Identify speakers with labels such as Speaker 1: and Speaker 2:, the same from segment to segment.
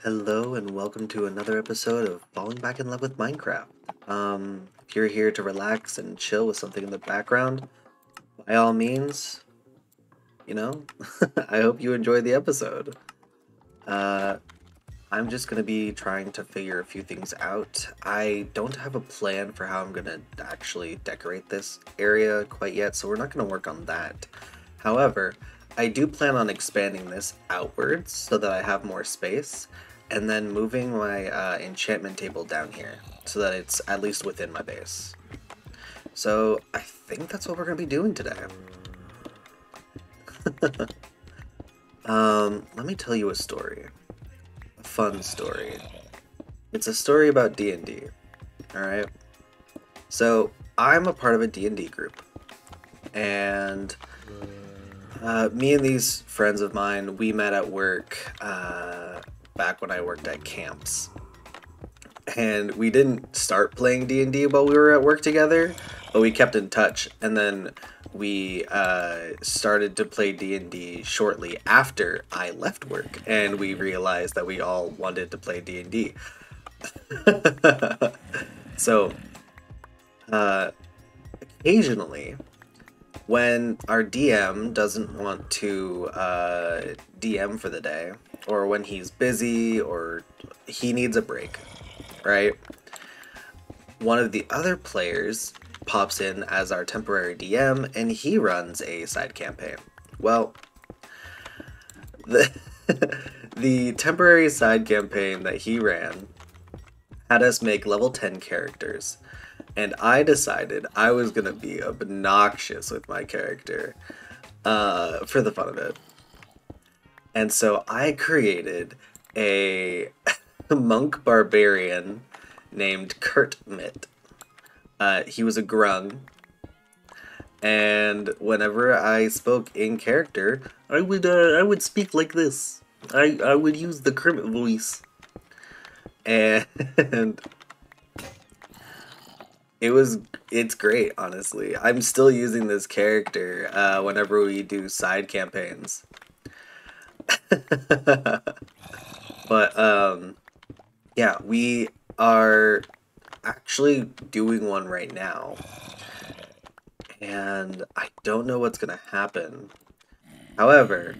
Speaker 1: Hello and welcome to another episode of Falling Back in Love with Minecraft. If you're here to relax and chill with something in the background, by all means, you know, I hope you enjoy the episode. Uh, I'm just gonna be trying to figure a few things out. I don't have a plan for how I'm gonna actually decorate this area quite yet, so we're not gonna work on that. However, I do plan on expanding this outwards so that I have more space, and then moving my enchantment table down here so that it's at least within my base. So I think that's what we're gonna be doing today. Let me tell you a story. A fun story. It's a story about D&D. Alright? So I'm a part of a D&D group. And me and these friends of mine, we met at work back when I worked at camps. And we didn't start playing D&D while we were at work together, but we kept in touch. And then we started to play D&D shortly after I left work, and we realized that we all wanted to play D&D. So, occasionally, when our DM doesn't want to DM for the day, or when he's busy, or he needs a break, right? One of the other players pops in as our temporary DM, and he runs a side campaign. Well, the, the temporary side campaign that he ran had us make level 10 characters, and I decided I was gonna be obnoxious with my character for the fun of it. And so I created a monk barbarian named Kurt Mitt. He was a grung, and whenever I spoke in character, I would speak like this. I would use the Kermit voice, and it's great, honestly. I'm still using this character whenever we do side campaigns. But yeah, we are actually doing one right now, and I don't know what's gonna happen. However,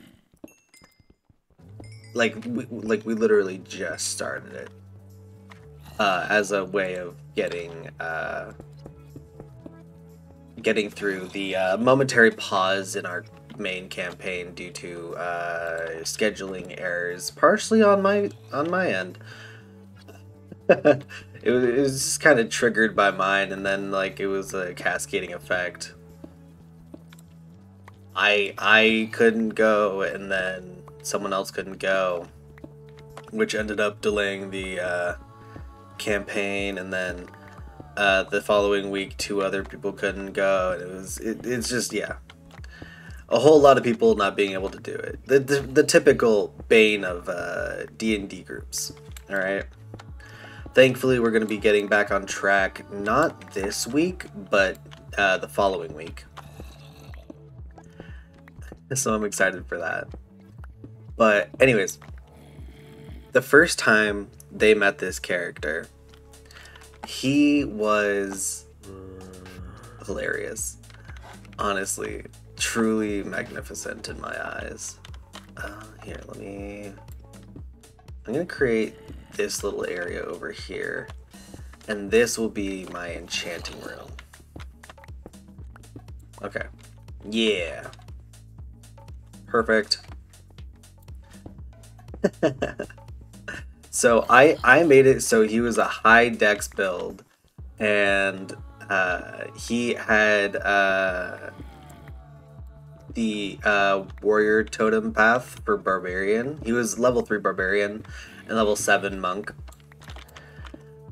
Speaker 1: we literally just started it as a way of getting through the momentary pause in our main campaign due to scheduling errors, partially on my end. It was just kind of triggered by mine, and then like it was a cascading effect. I couldn't go, and then someone else couldn't go, which ended up delaying the campaign, and then the following week 2 other people couldn't go, and it's just, yeah, a whole lot of people not being able to do it. The typical bane of D&D groups. All right. Thankfully, we're going to be getting back on track, not this week, but the following week. So I'm excited for that. But anyways, the first time they met this character, he was hilarious. Honestly, truly magnificent in my eyes. Here, I'm gonna create this little area over here, and this will be my enchanting room. Okay. Yeah. Perfect. So I made it so he was a high dex build, and he had the warrior totem path for barbarian. He was level 3 barbarian and level 7 monk,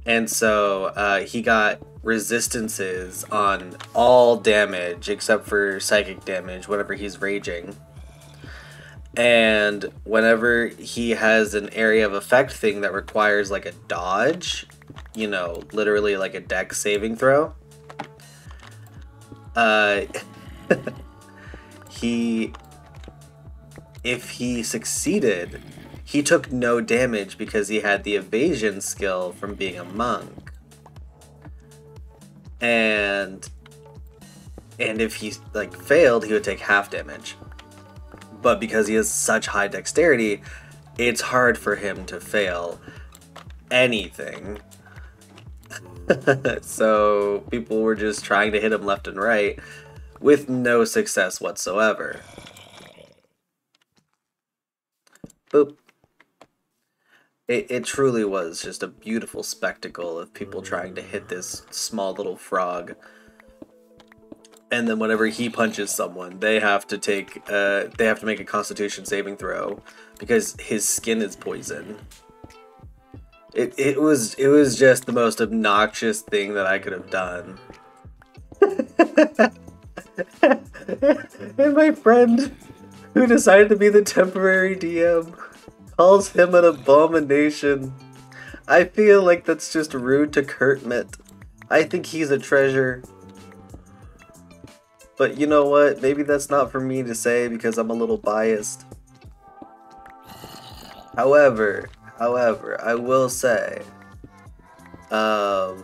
Speaker 1: and so he got resistances on all damage except for psychic damage whenever he's raging. And whenever he has an area of effect thing that requires like a dodge, literally like a dex saving throw, he if he succeeded, he took no damage because he had the evasion skill from being a monk. And if he like failed, he would take half damage. But because he has such high dexterity, it's hard for him to fail anything. So people were just trying to hit him left and right with no success whatsoever. Boop. It truly was just a beautiful spectacle of people trying to hit this small little frog. And then whenever he punches someone, they have to make a Constitution saving throw because his skin is poison. It was just the most obnoxious thing that I could have done. And my friend, who decided to be the temporary DM, calls him an abomination. I feel like that's just rude to Kurtmet. I think he's a treasure. But you know what? Maybe that's not for me to say because I'm a little biased. However, I will say, I'm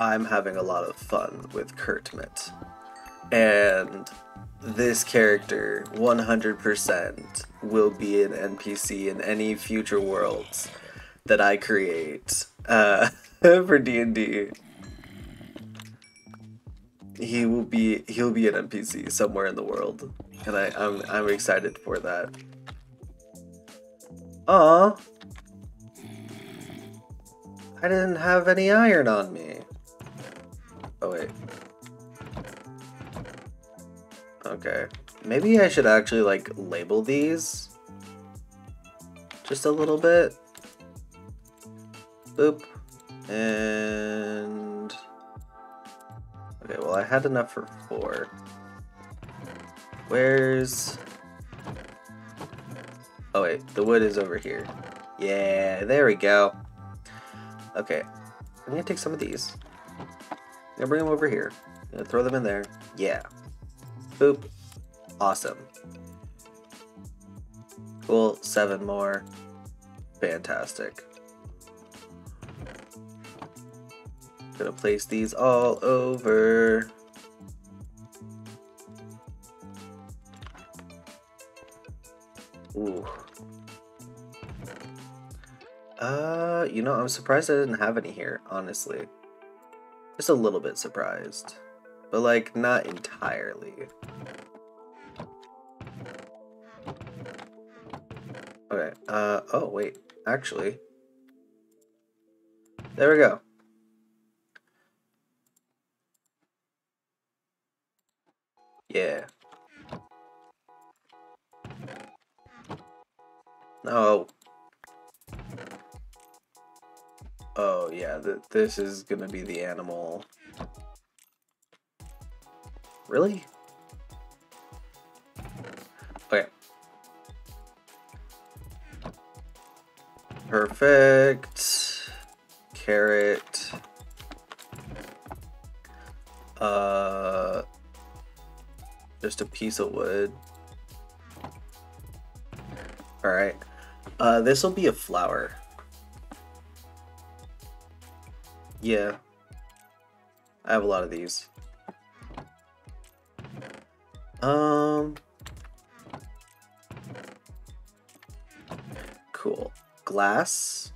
Speaker 1: having a lot of fun with Kurtmet. And this character 100% will be an NPC in any future worlds that I create for D&D. He'll be an NPC somewhere in the world, and I'm excited for that. Aw, I didn't have any iron on me. Oh wait. Okay, maybe I should actually like label these just a little bit. Boop. And okay, well I had enough for 4. Where's... Oh wait, the wood is over here. Yeah, there we go. Okay, I'm gonna take some of these. I'm gonna bring them over here. I'm gonna throw them in there. Yeah. Boop. Awesome. Cool, 7 more. Fantastic. Gonna place these all over. Ooh. You know, I'm surprised I didn't have any here, honestly. Just a little bit surprised. But, like, not entirely. Okay, oh, wait. Actually. There we go. Yeah. No. Oh, yeah, this is gonna be the animal. Really? Okay. Perfect. Carrot. Just a piece of wood. Alright. This will be a flower. Yeah. I have a lot of these. Cool. Glass?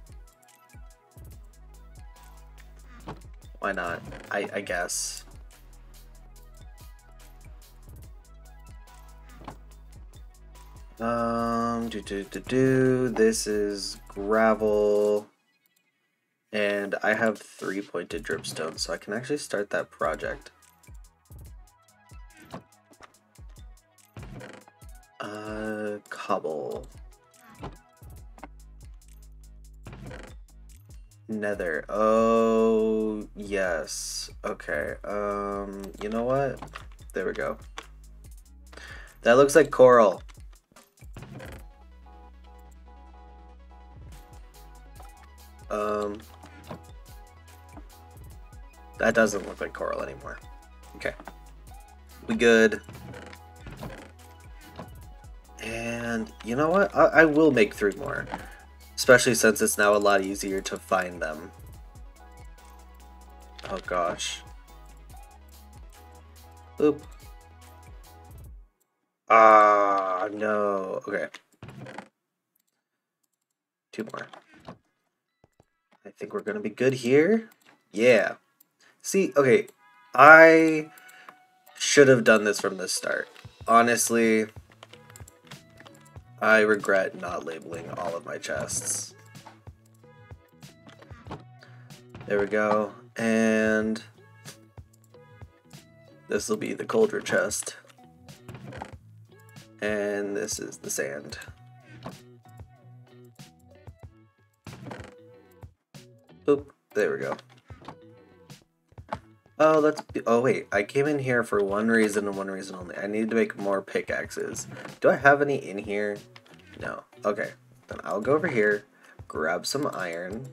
Speaker 1: Why not? I guess. This is gravel. And I have 3 pointed dripstone, so I can actually start that project. Cobble. Nether. Oh, yes. Okay. You know what? There we go. That looks like coral. That doesn't look like coral anymore. Okay. We good. And And you know what? I will make 3 more. Especially since it's now a lot easier to find them. Oh gosh. Oop. Ah, no. Okay. 2 more. I think we're gonna be good here. Yeah. See, okay. I should have done this from the start. Honestly, I regret not labeling all of my chests. There we go. And this will be the Cauldron chest. And this is the sand. Oop, there we go. Oh, oh wait, I came in here for one reason and one reason only. I need to make more pickaxes. Do I have any in here? No. Okay, then I'll go over here, grab some iron,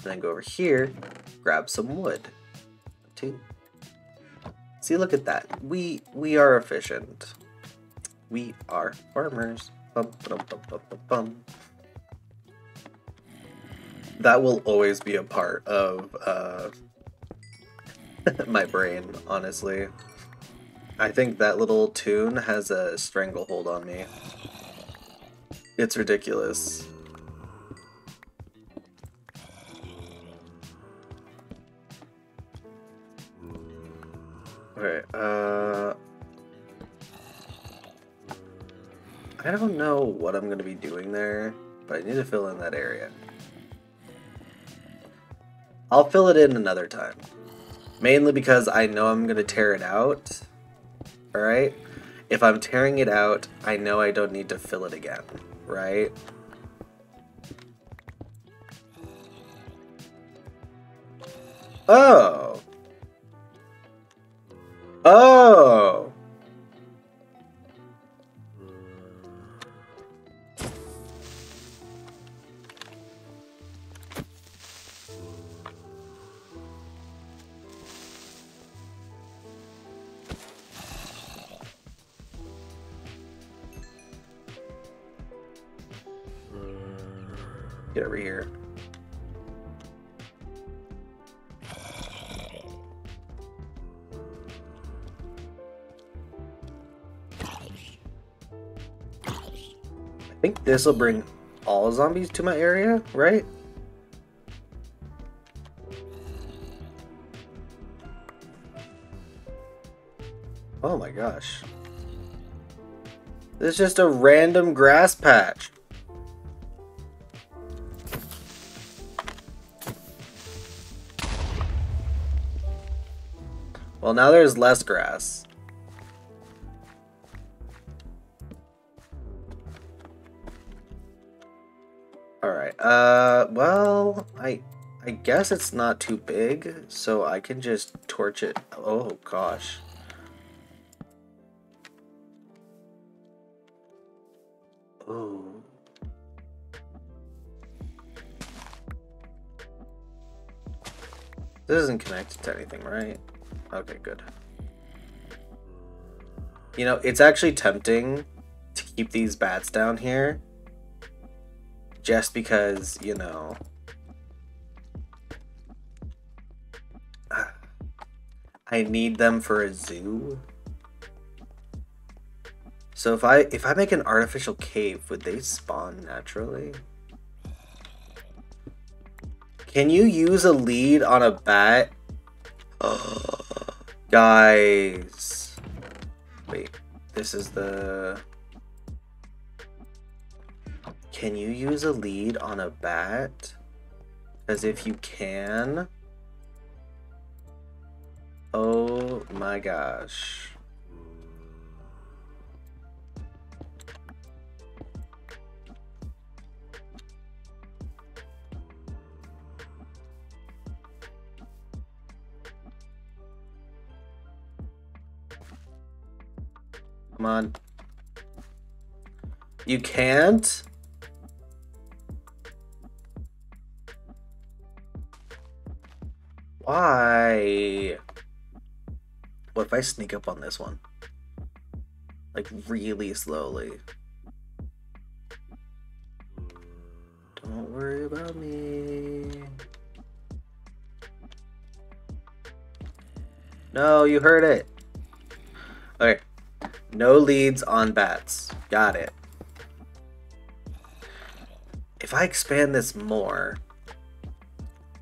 Speaker 1: then go over here, grab some wood. 2. See, look at that. We are efficient. We are farmers. Bum, bum, bum, bum, bum, bum. That will always be a part of my brain, honestly. I think that little tune has a stranglehold on me. It's ridiculous. Okay, I don't know what I'm gonna be doing there, but I need to fill in that area. I'll fill it in another time. Mainly because I know I'm gonna tear it out. Alright? If I'm tearing it out, I know I don't need to fill it again, right? Oh! Oh! Get over here. I think this will bring all zombies to my area, right? Oh my gosh. This is just a random grass patch. Well, now there's less grass. Alright, well, I guess it's not too big, so I can just torch it. Oh, gosh. Ooh. This isn't connected to anything, right? Okay, good. You know, it's actually tempting to keep these bats down here. Just because, you know... I need them for a zoo. So if I make an artificial cave, would they spawn naturally? Can you use a lead on a bat? Oh, guys. Wait, this is the... Can you use a lead on a bat? Because if you can... Oh my gosh. Come on. You can't? Why? What if I sneak up on this one? Like, really slowly. Don't worry about me. No, you heard it. Okay. No leads on bats. Got it. If I expand this more,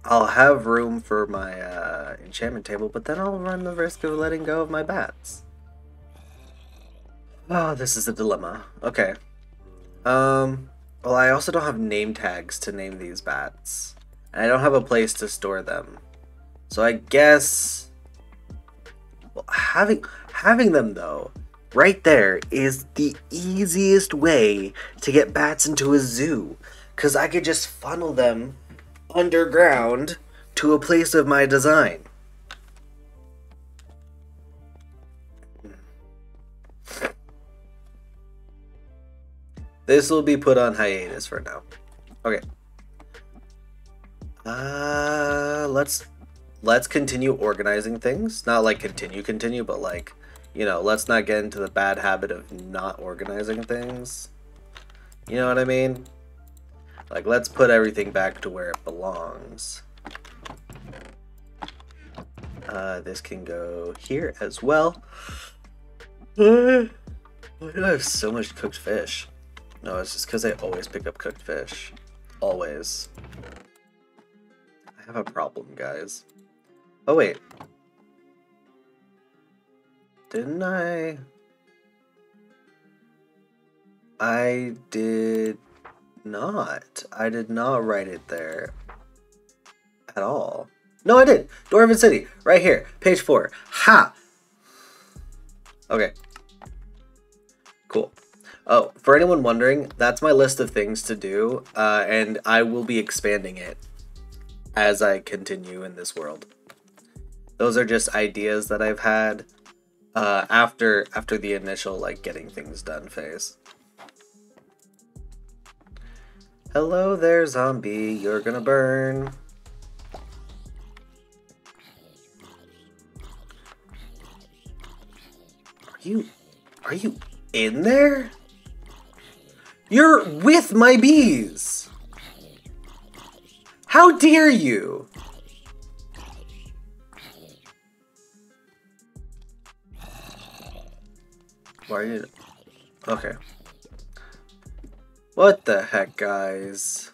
Speaker 1: I'll have room for my enchantment table, but then I'll run the risk of letting go of my bats. Oh, this is a dilemma. Okay. Well, I also don't have name tags to name these bats. And I don't have a place to store them. So I guess... Well, having them, though, right there is the easiest way to get bats into a zoo. Because I could just funnel them underground to a place of my design. This will be put on hiatus for now. Okay. Let's continue organizing things. Not like continue, but like, you know, let's not get into the bad habit of not organizing things. You know what I mean? Like, let's put everything back to where it belongs. This can go here as well. Why do I have so much cooked fish? No, it's just because I always pick up cooked fish. Always. I have a problem, guys. Oh, wait. Didn't I? I did not. I did not write it there at all. No, I did. Dwarven City. Right here. Page 4. Ha! Okay. Cool. Oh, for anyone wondering, that's my list of things to do, and I will be expanding it as I continue in this world. Those are just ideas that I've had after the initial, like, getting things done phase. Hello there, zombie. You're gonna burn. Are you in there? You're with my bees! How dare you? Why are you... Okay. What the heck, guys?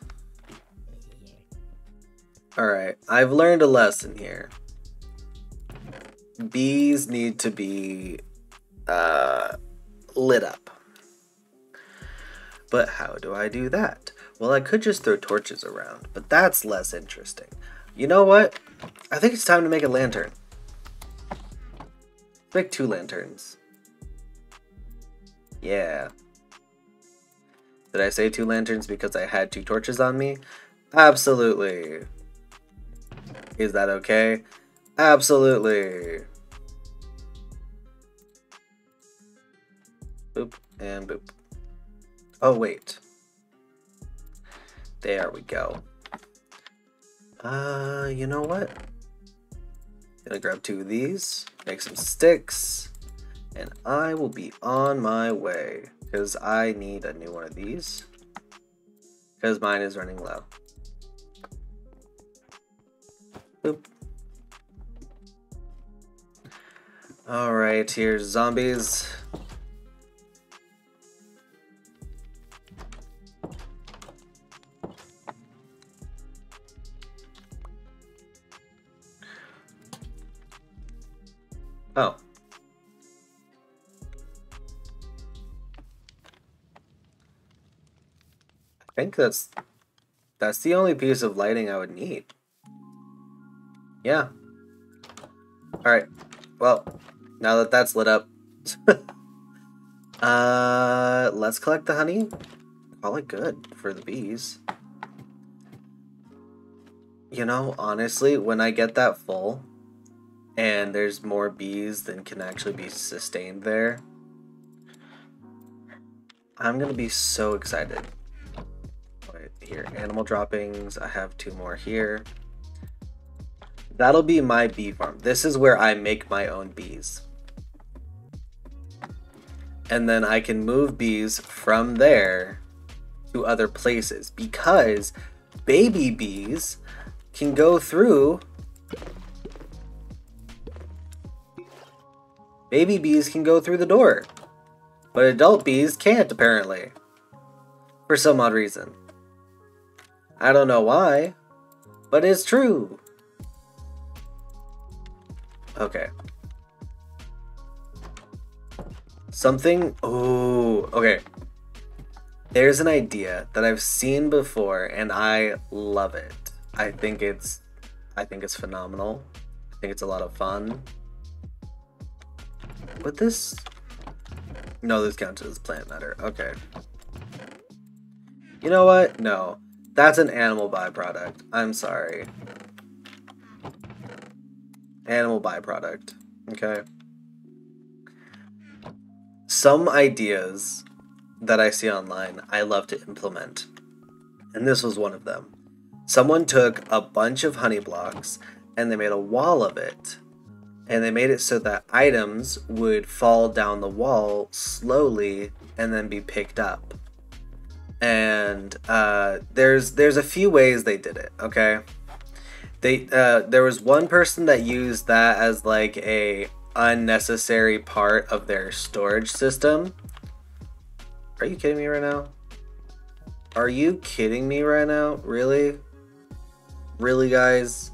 Speaker 1: Alright, I've learned a lesson here. Bees need to be lit up. But how do I do that? Well, I could just throw torches around, but that's less interesting. You know what? I think it's time to make a lantern. Make 2 lanterns. Yeah. Did I say 2 lanterns because I had 2 torches on me? Absolutely. Is that okay? Absolutely. Boop and boop. Oh, wait. There we go. You know what? Gonna grab 2 of these, make some sticks, and I will be on my way. Because I need a new one of these. Because mine is running low. Boop. Alright, here's zombies. Oh. I think that's the only piece of lighting I would need. Yeah. Alright. Well, now that that's lit up, let's collect the honey. Call it good for the bees. You know, honestly, when I get that full, and there's more bees than can actually be sustained there, I'm gonna be so excited. Wait, here, animal droppings, I have 2 more here. That'll be my bee farm. This is where I make my own bees. and then I can move bees from there to other places, because baby bees can go through the door, but adult bees can't, apparently, for some odd reason. I don't know why, but it's true. Okay. Something, oh, okay. There's an idea that I've seen before and I love it. I think it's phenomenal. I think it's a lot of fun. But this, no, this counts as plant matter. Okay. You know what? No, that's an animal byproduct. I'm sorry. Animal byproduct. Okay. Some ideas that I see online, I love to implement. And this was one of them. Someone took a bunch of honey blocks and they made a wall of it. And they made it so that items would fall down the wall slowly and then be picked up. And there's a few ways they did it, okay? There was one person that used that as like a unnecessary part of their storage system. Are you kidding me right now? Are you kidding me right now? Really? Really, guys?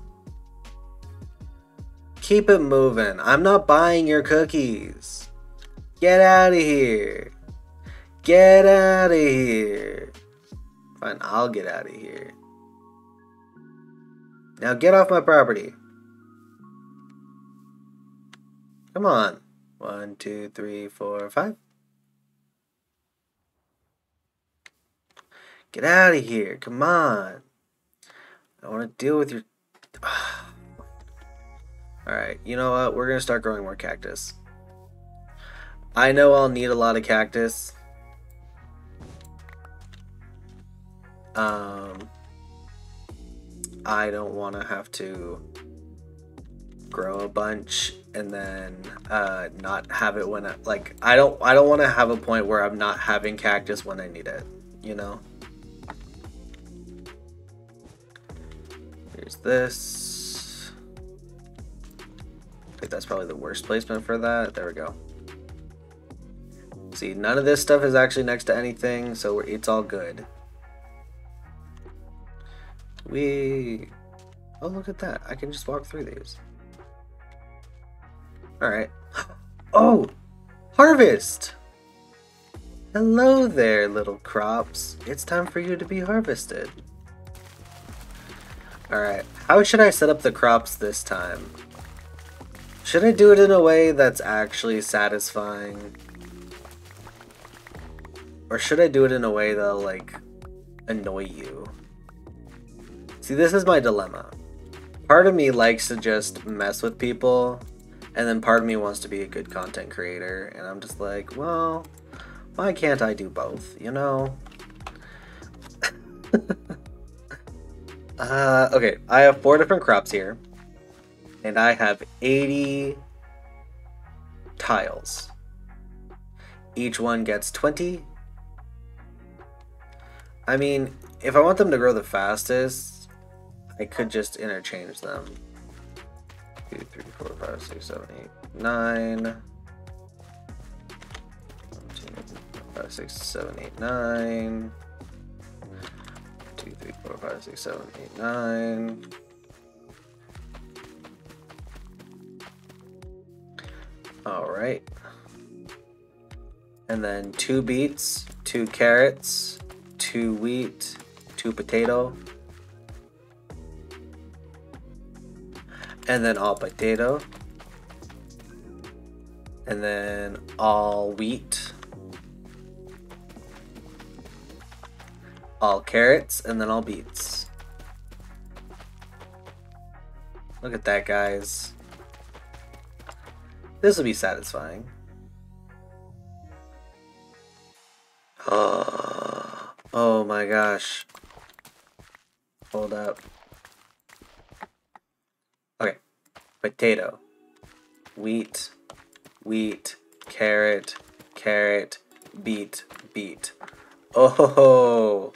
Speaker 1: Keep it moving. I'm not buying your cookies. Get out of here. Get out of here. Fine, I'll get out of here. Now get off my property. Come on. 1, 2, 3, 4, 5. Get out of here. Come on. I want to deal with your... Alright, you know what? We're going to start growing more cactus. I know I'll need a lot of cactus. I don't want to have to grow a bunch and then not have it when I don't want to have a point where I'm not having cactus when I need it, you know? Here's this. I think that's probably the worst placement for that. There we go. See, none of this stuff is actually next to anything, so it's all good. Oh, look at that. I can just walk through these. Alright. Oh! Harvest! Hello there, little crops. It's time for you to be harvested. Alright. How should I set up the crops this time? Should I do it in a way that's actually satisfying? Or should I do it in a way that'll, like, annoy you? See, this is my dilemma. Part of me likes to just mess with people, and then part of me wants to be a good content creator, and I'm just like, well, why can't I do both, you know? Okay, I have 4 different crops here, and I have 80 tiles. Each one gets 20. I mean, if I want them to grow the fastest, I could just interchange them. 2, 3, 4, 5, 6, 7, 8, 9. 1, 2, 5, 6, 7, 8, 9. 2, 3, 4, 5, 6, 7, 8, 9. Alright. And then 2 beets, 2 carrots, 2 wheat, 2 potato. And then all potato. And then all wheat. All carrots, and then all beets. Look at that, guys. This will be satisfying. Oh my gosh. Hold up. Okay. Potato. Wheat. Wheat. Carrot. carrot, beet, beet. Oh,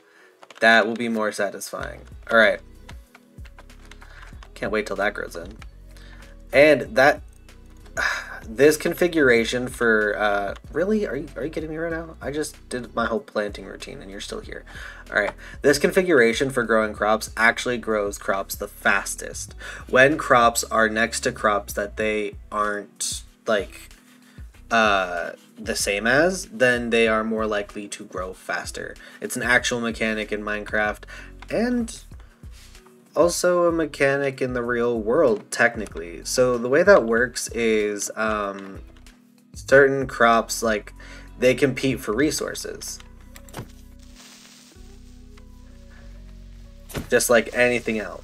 Speaker 1: that will be more satisfying. All right. Can't wait till that grows in. And that, this configuration for, really? Are you kidding me right now? I just did my whole planting routine and you're still here. All right. This configuration for growing crops actually grows crops the fastest. When crops are next to crops that they aren't, like, the same as, then they are more likely to grow faster. It's an actual mechanic in Minecraft, and also a mechanic in the real world, technically. So the way that works is certain crops, like, they compete for resources. Just like anything else.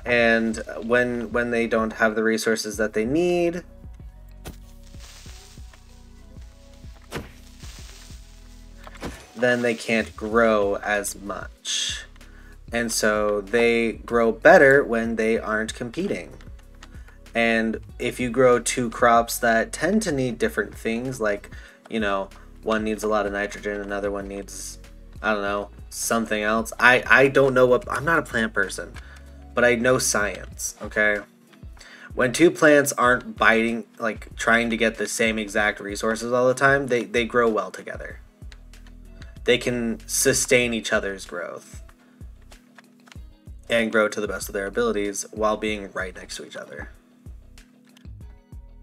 Speaker 1: And when they don't have the resources that they need, then they can't grow as much. And so they grow better when they aren't competing. And if you grow two crops that tend to need different things, like, you know, one needs a lot of nitrogen, another one needs, I don't know, something else. I don't know what, I'm not a plant person, but I know science, okay? When two plants aren't biting, like trying to get the same exact resources all the time, they grow well together. They can sustain each other's growth and grow to the best of their abilities while being right next to each other.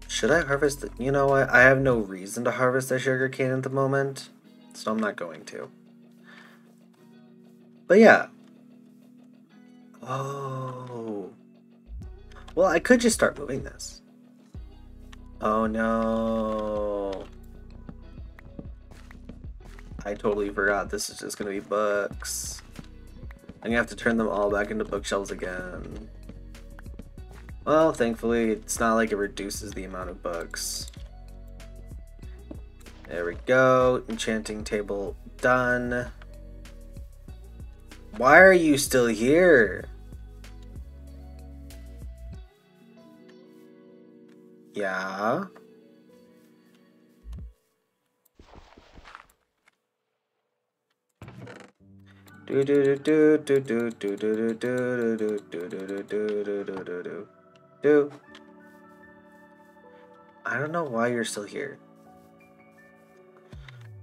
Speaker 1: Should I harvest the, you know what? I have no reason to harvest the sugar cane at the moment, so I'm not going to. But yeah. Oh. Well, I could just start moving this. Oh no. I totally forgot this is just gonna be books. I'm gonna have to turn them all back into bookshelves again. Well, thankfully, it's not like it reduces the amount of books. There we go. Enchanting table done. Why are you still here? Yeah. Do do do do do do do do do do do do do do do do. I don't know why you're still here.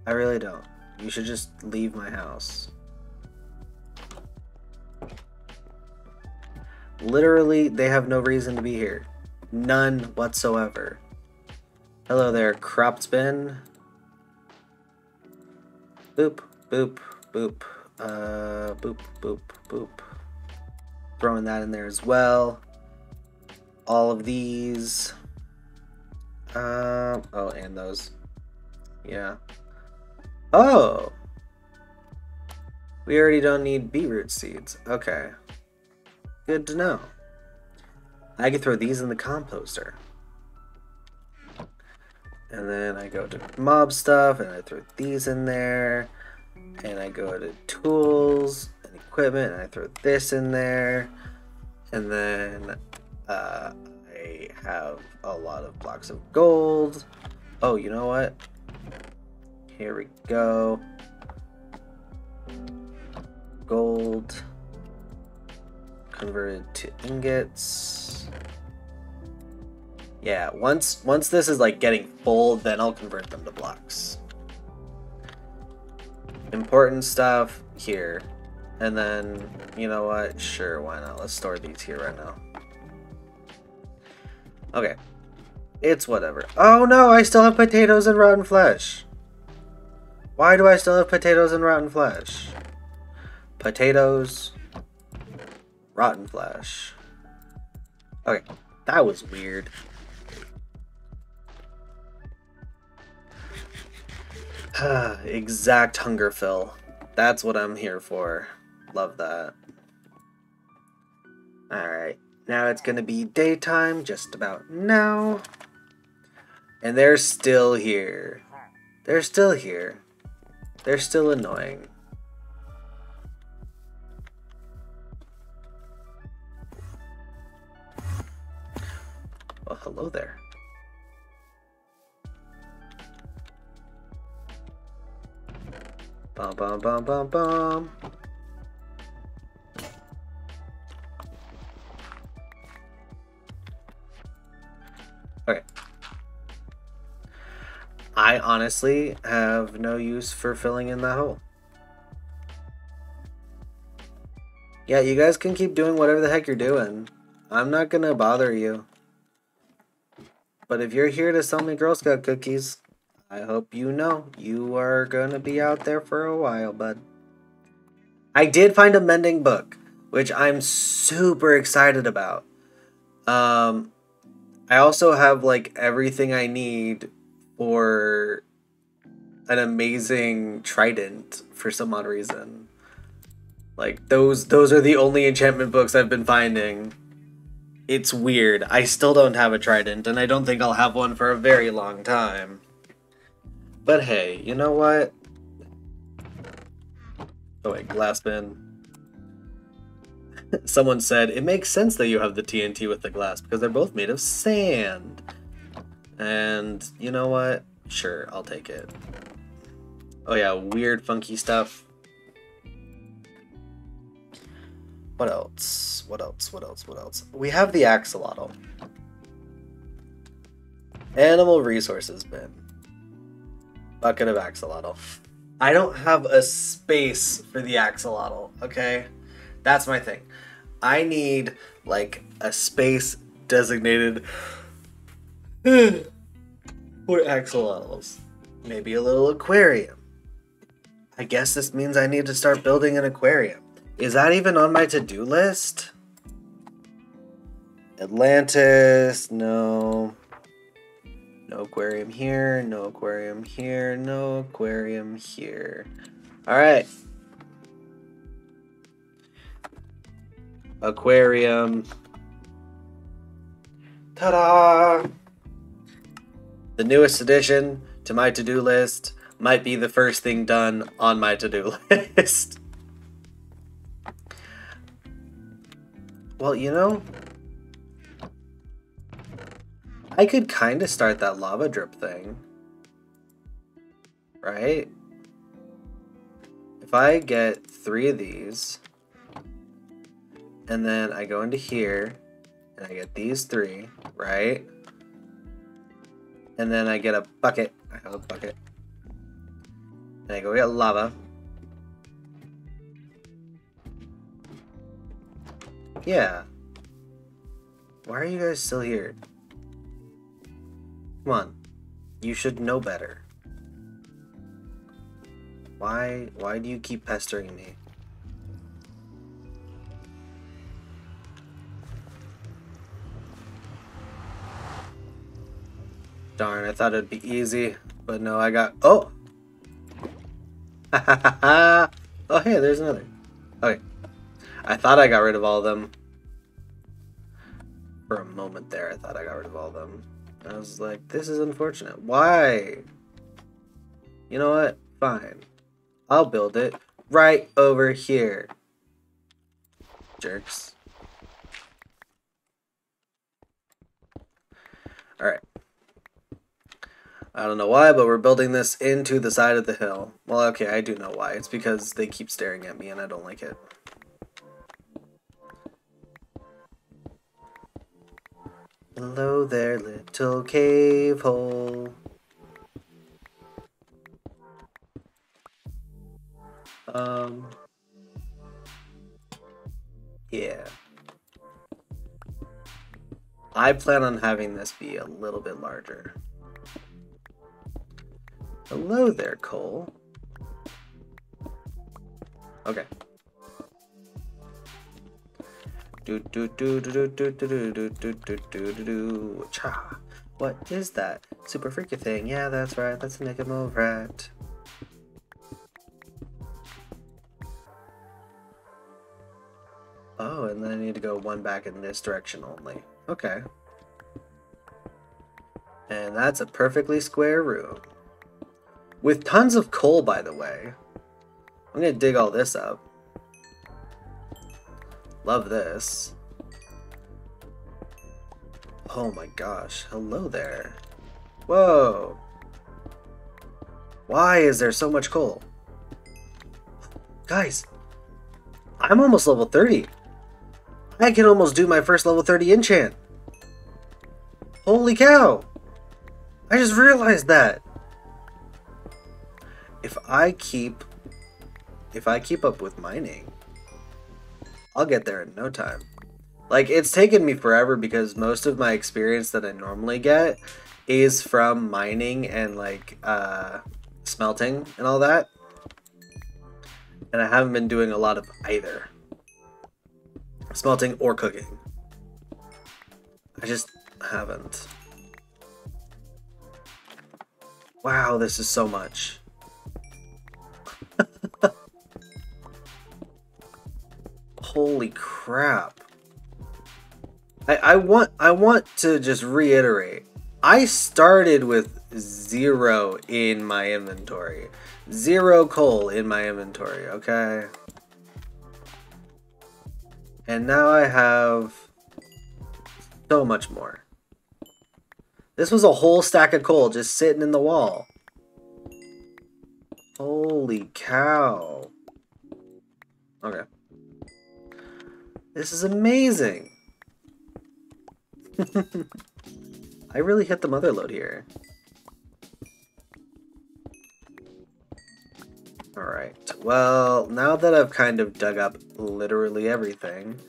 Speaker 1: I really don't. You should just leave my house. Literally, they have no reason to be here. None whatsoever. Hello there, cropped bin. Boop, boop, boop. Boop, boop, boop. Throwing that in there as well. All of these. Oh, and those. Yeah. Oh! We already don't need beetroot seeds. Okay. Good to know. I can throw these in the composter. And then I go to mob stuff, and I throw these in there. And I go to tools and equipment, and I throw this in there. And then I have a lot of blocks of gold. Oh, you know what? Here we go. Gold converted to ingots. Yeah, once this is like getting full, then I'll convert them to blocks. Important stuff here. And then, you know what? Sure, why not? Let's store these here right now. Okay. It's whatever. Oh no, I still have potatoes and rotten flesh. Why do I still have potatoes and rotten flesh? Potatoes, rotten flesh. Okay, that was weird. Exact hunger fill. That's what I'm here for. Love that. Alright, now it's gonna be daytime just about now. And they're still here. They're still here. They're still annoying. Well, hello there. Bum bum bum bum bum. Okay. I honestly have no use for filling in that hole. Yeah, you guys can keep doing whatever the heck you're doing. I'm not gonna bother you. But if you're here to sell me Girl Scout cookies, I hope you know you are gonna be out there for a while, bud. I did find a mending book, which I'm super excited about. I also have like everything I need for an amazing trident for some odd reason. Like those are the only enchantment books I've been finding. It's weird. I still don't have a trident, and I don't think I'll have one for a very long time. But hey, you know what? Oh wait, glass bin. Someone said, it makes sense that you have the TNT with the glass, because they're both made of sand. And you know what? Sure, I'll take it. Oh yeah, weird funky stuff. What else? What else? What else? What else? We have the axolotl. Animal resources bin. Bucket of axolotl. I don't have a space for the axolotl, okay? That's my thing. I need, like, a space designated for axolotls. Maybe a little aquarium. I guess this means I need to start building an aquarium. Is that even on my to-do list? Atlantis, no. No aquarium here, no aquarium here, no aquarium here. Alright. Aquarium. Ta-da! The newest addition to my to-do list might be the first thing done on my to-do list. Well, you know, I could kind of start that lava drip thing, right? If I get 3 of these, and then I go into here, and I get these 3, right? And then I get a bucket. I have a bucket. And I go get lava. Yeah. Why are you guys still here? Come on. You should know better. Why do you keep pestering me? Darn, I thought it'd be easy, but no, I got... Oh! Oh, hey, there's another. Okay. I thought I got rid of all of them. For a moment there, I thought I got rid of all of them. I was like, this is unfortunate. Why? You know what? Fine. I'll build it right over here. Jerks. Alright. I don't know why, but we're building this into the side of the hill. Well, okay, I do know why. It's because they keep staring at me and I don't like it. Hello there, little cave hole. Yeah. I plan on having this be a little bit larger. Hello there, Cole. Okay. Cha. What is that? Super freaky thing. Yeah, that's right. Let's make a move right. Oh, and then I need to go 1 back in this direction only. Okay. And that's a perfectly square room. With tons of coal, by the way. I'm gonna dig all this up. Love this. Oh my gosh. Hello there. Whoa. Why is there so much coal? Guys, I'm almost level 30. I can almost do my first level 30 enchant. Holy cow! I just realized that. If I keep up with mining, I'll get there in no time. Like, it's taken me forever because most of my experience that I normally get is from mining and like smelting and all that. And I haven't been doing a lot of either. Smelting or cooking. I just haven't. Wow, this is so much. Holy crap. I want to just reiterate. I started with 0 in my inventory. 0 coal in my inventory, okay? And now I have so much more. This was a whole stack of coal just sitting in the wall. Holy cow. Okay. This is amazing. I really hit the mother load here. Alright, well, now that I've kind of dug up literally everything,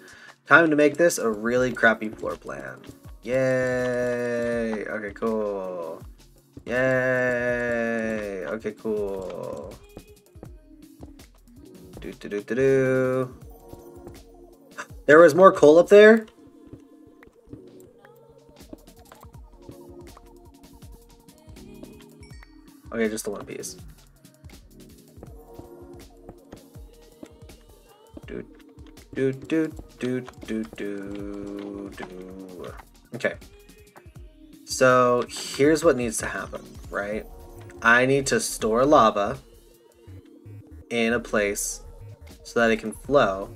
Speaker 1: time to make this a really crappy floor plan. Yay! Okay, cool. Yay! Okay, cool. Do. There was more coal up there? Okay, just the one piece. Do. Okay. So here's what needs to happen, right? I need to store lava in a place so that it can flow.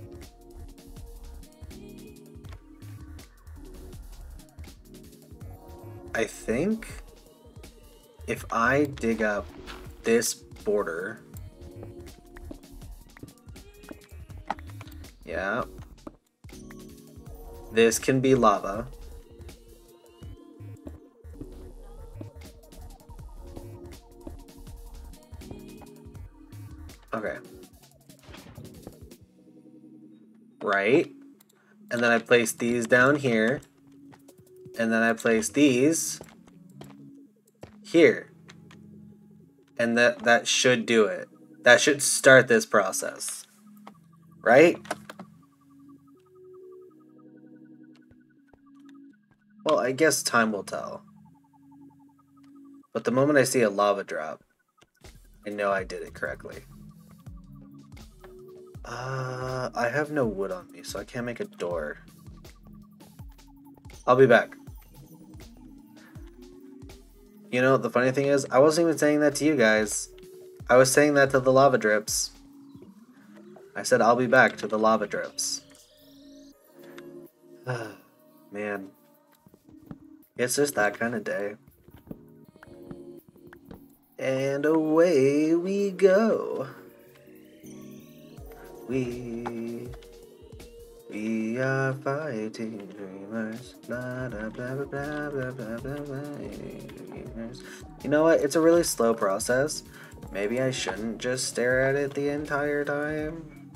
Speaker 1: I think if I dig up this border, yeah, this can be lava. Okay. Right. And then I place these down here. And then I place these here. And that should do it. That should start this process. Right? Well, I guess time will tell. But the moment I see a lava drop, I know I did it correctly. I have no wood on me, so I can't make a door. I'll be back. You know, the funny thing is, I wasn't even saying that to you guys. I was saying that to the lava drips. I said I'll be back to the lava drips. Man. It's just that kind of day. And away we go. We are fighting dreamers. Blah, blah, blah, blah, blah, blah, blah, blah. You know what? It's a really slow process. Maybe I shouldn't just stare at it the entire time.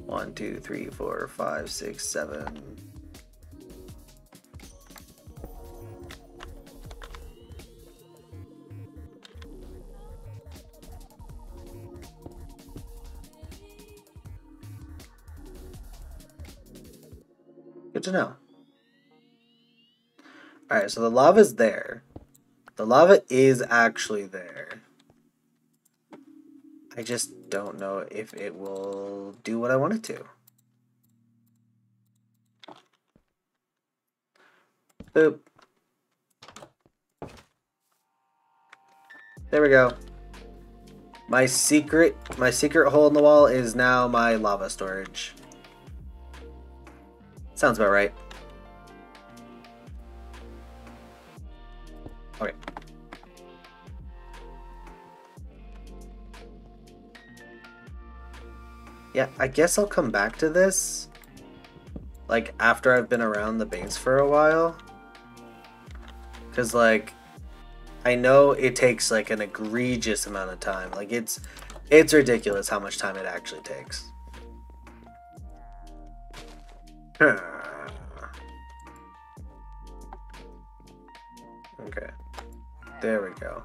Speaker 1: 1, 2, 3, 4, 5, 6, 7. Good to know. Alright, so the lava's there. The lava is actually there. I just don't know if it will do what I want it to. Boop. There we go. My secret hole in the wall is now my lava storage. Sounds about right. Okay. Yeah, I guess I'll come back to this, like, after I've been around the base for a while. Because, like, I know it takes, like, an egregious amount of time. Like, it's ridiculous how much time it actually takes. Okay. There we go.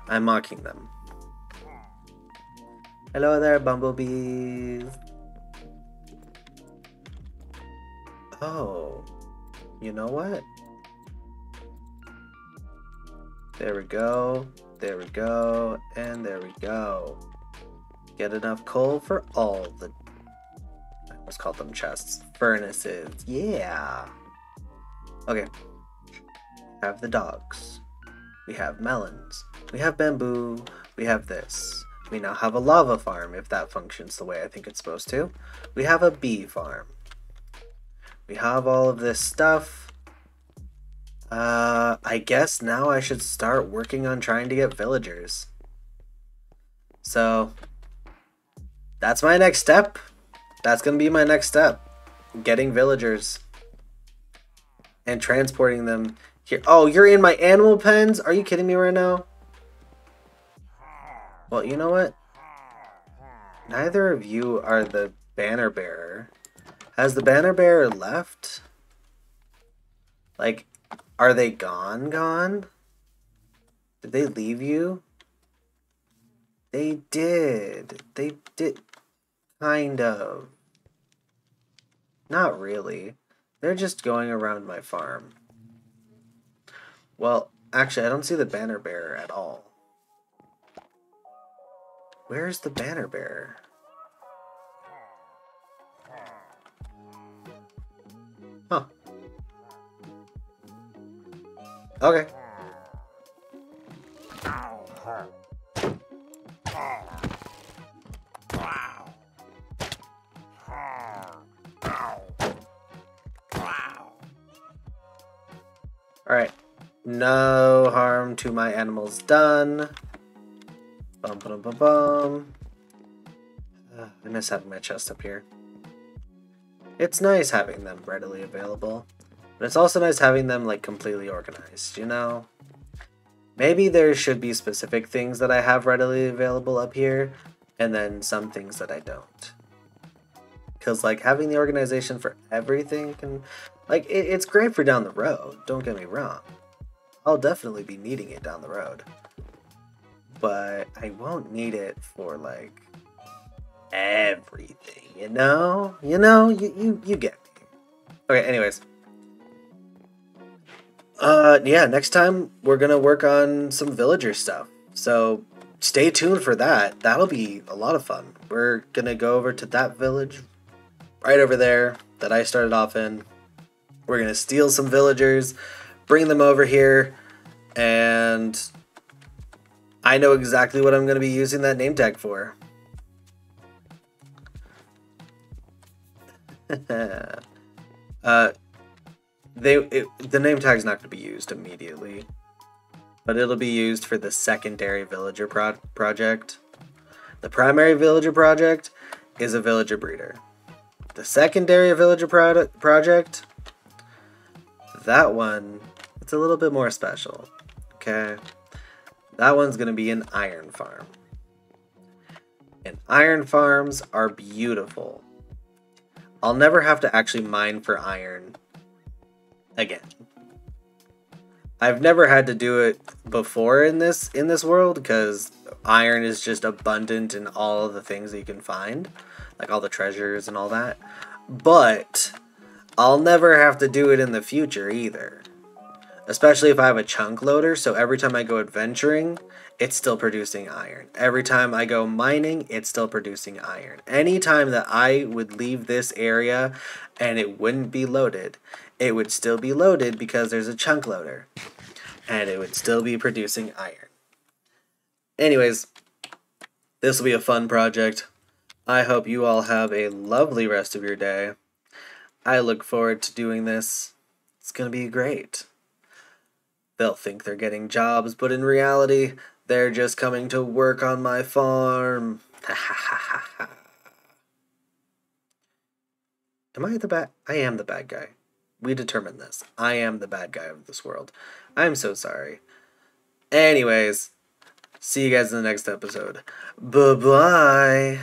Speaker 1: I'm mocking them. Hello there, bumblebees. Oh, you know what? There we go. There we go. And there we go. Get enough coal for all the... I almost called them chests. Furnaces. Yeah. Okay. Have the dogs. We have melons. We have bamboo. We have this. We now have a lava farm, if that functions the way I think it's supposed to. We have a bee farm. We have all of this stuff. I guess now I should start working on trying to get villagers. So, that's my next step. That's gonna be my next step. Getting villagers. And transporting them here. Oh, you're in my animal pens? Are you kidding me right now? Well, you know what? Neither of you are the banner bearer. Has the banner bearer left? Like, are they gone? Did they leave you? They did. They did. Kind of. Not really. They're just going around my farm. Well, actually, I don't see the banner bearer at all. Where's the banner bearer? Huh. Okay. Alright. No harm to my animals done. Bum bum bum bum. I miss having my chest up here. It's nice having them readily available, but it's also nice having them like completely organized, you know? Maybe there should be specific things that I have readily available up here, and then some things that I don't. Because like having the organization for everything can, like, it's great for down the road, don't get me wrong. I'll definitely be needing it down the road. But I won't need it for like everything, you know? You get me. Okay, anyways. Yeah, next time we're gonna work on some villager stuff. So stay tuned for that. That'll be a lot of fun. We're gonna go over to that village right over there that I started off in. We're gonna steal some villagers, bring them over here, and I know exactly what I'm gonna be using that name tag for. The name tag's not going to be used immediately, but it'll be used for the secondary villager project. The primary villager project is a villager breeder. The secondary villager project, that one, it's a little bit more special. Okay, that one's going to be an iron farm. And iron farms are beautiful. I'll never have to actually mine for iron again. I've never had to do it before in this world because iron is just abundant in all of the things that you can find, like all the treasures and all that. But I'll never have to do it in the future either. Especially if I have a chunk loader, so every time I go adventuring, it's still producing iron. Every time I go mining, it's still producing iron. Anytime that I would leave this area and it wouldn't be loaded, it would still be loaded because there's a chunk loader. And it would still be producing iron. Anyways, this will be a fun project. I hope you all have a lovely rest of your day. I look forward to doing this. It's going to be great. They'll think they're getting jobs, but in reality, they're just coming to work on my farm. Ha ha ha ha ha. Am I the bad? I am the bad guy. We determined this. I am the bad guy of this world. I'm so sorry. Anyways, see you guys in the next episode. Bye-bye.